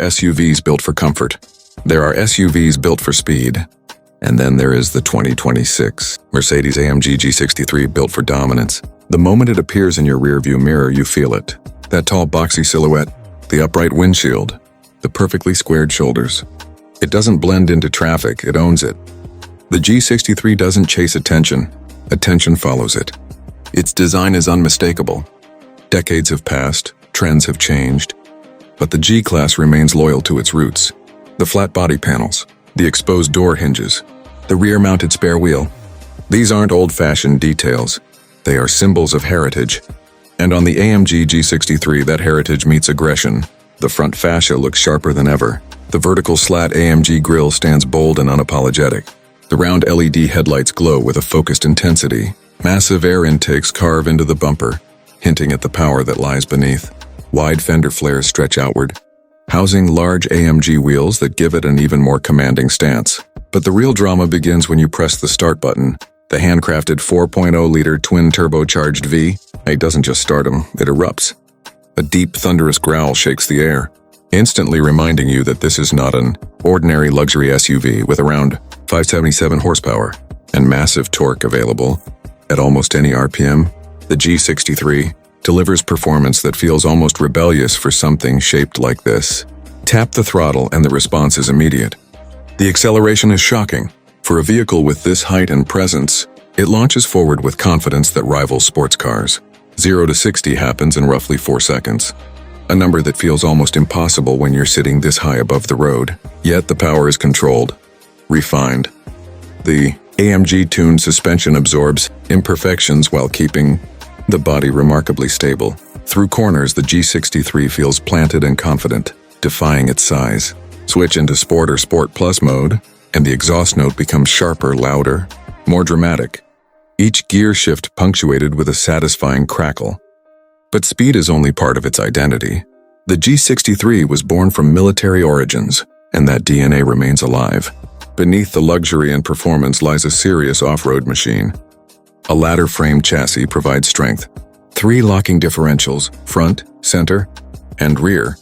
SUVs built for comfort. There are SUVs built for speed. And then there is the 2026 Mercedes-AMG G63 built for dominance. The moment it appears in your rearview mirror, you feel it. That tall, boxy silhouette, the upright windshield, the perfectly squared shoulders. It doesn't blend into traffic, it owns it. The G63 doesn't chase attention. Attention follows it. Its design is unmistakable. Decades have passed, trends have changed, but the G-Class remains loyal to its roots. The flat body panels, the exposed door hinges, the rear-mounted spare wheel. These aren't old-fashioned details. They are symbols of heritage. And on the AMG G63, that heritage meets aggression. The front fascia looks sharper than ever. The vertical slat AMG grille stands bold and unapologetic. The round LED headlights glow with a focused intensity. Massive air intakes carve into the bumper, hinting at the power that lies beneath. Wide fender flares stretch outward, housing large AMG wheels that give it an even more commanding stance. But the real drama begins when you press the start button. The handcrafted 4.0-liter twin-turbocharged V8 doesn't just start them, it erupts. A deep, thunderous growl shakes the air, instantly reminding you that this is not an ordinary luxury SUV with around 577 horsepower and massive torque available at almost any RPM. The G63 delivers performance that feels almost rebellious for something shaped like this. Tap the throttle and the response is immediate. The acceleration is shocking. For a vehicle with this height and presence, it launches forward with confidence that rivals sports cars. 0 to 60 happens in roughly 4 seconds. A number that feels almost impossible when you're sitting this high above the road. Yet the power is controlled, refined. The AMG-tuned suspension absorbs imperfections while keeping the body remarkably stable. Through corners, the G63 feels planted and confident, defying its size. Switch into Sport or Sport Plus mode, and the exhaust note becomes sharper, louder, more dramatic. Each gear shift punctuated with a satisfying crackle. But speed is only part of its identity. The G63 was born from military origins, and that DNA remains alive. Beneath the luxury and performance lies a serious off-road machine. A ladder-frame chassis provides strength. 3 locking differentials, front, center, and rear,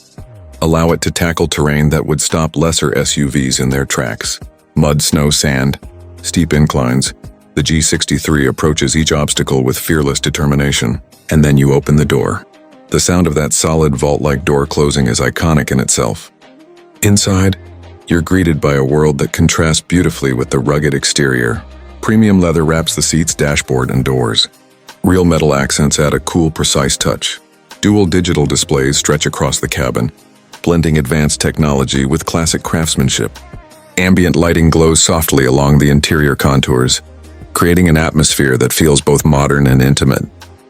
allow it to tackle terrain that would stop lesser SUVs in their tracks. Mud, snow, sand, steep inclines. The G63 approaches each obstacle with fearless determination. And then you open the door. The sound of that solid vault-like door closing is iconic in itself. Inside, you're greeted by a world that contrasts beautifully with the rugged exterior. Premium leather wraps the seats, dashboard, and doors. Real metal accents add a cool, precise touch. Dual digital displays stretch across the cabin, blending advanced technology with classic craftsmanship. Ambient lighting glows softly along the interior contours, creating an atmosphere that feels both modern and intimate.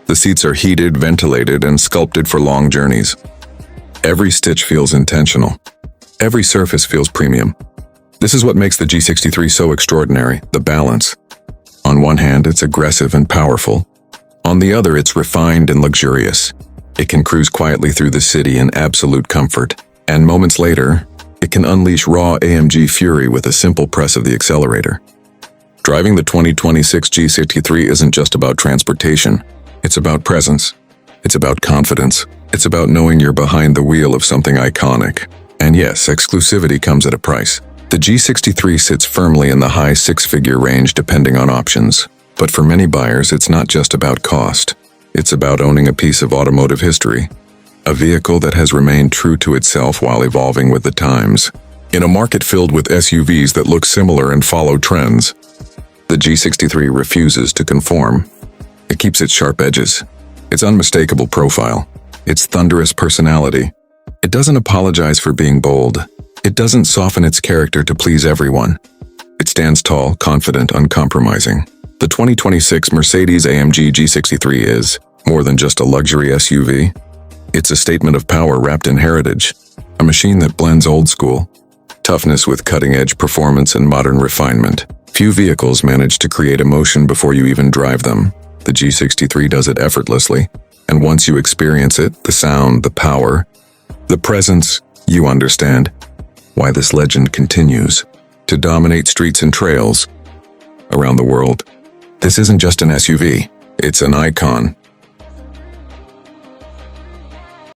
The seats are heated, ventilated, and sculpted for long journeys. Every stitch feels intentional. Every surface feels premium. This is what makes the G63 so extraordinary, the balance. On one hand, it's aggressive and powerful. On the other, it's refined and luxurious. It can cruise quietly through the city in absolute comfort, and moments later, it can unleash raw AMG fury with a simple press of the accelerator. Driving the 2026 G63 isn't just about transportation. It's about presence. It's about confidence. It's about knowing you're behind the wheel of something iconic. And yes, exclusivity comes at a price. The G63 sits firmly in the high 6-figure range depending on options. But for many buyers, it's not just about cost. It's about owning a piece of automotive history. A vehicle that has remained true to itself while evolving with the times. In a market filled with SUVs that look similar and follow trends, the G63 refuses to conform. It keeps its sharp edges, its unmistakable profile, its thunderous personality. It doesn't apologize for being bold. It doesn't soften its character to please everyone. It stands tall, confident, uncompromising. The 2026 Mercedes-AMG G63 is more than just a luxury SUV. It's a statement of power wrapped in heritage, a machine that blends old school toughness with cutting-edge performance and modern refinement. Few vehicles manage to create emotion before you even drive them. The G63 does it effortlessly, and once you experience it, the sound, the power, the presence, you understand why this legend continues to dominate streets and trails around the world. This isn't just an SUV, it's an icon,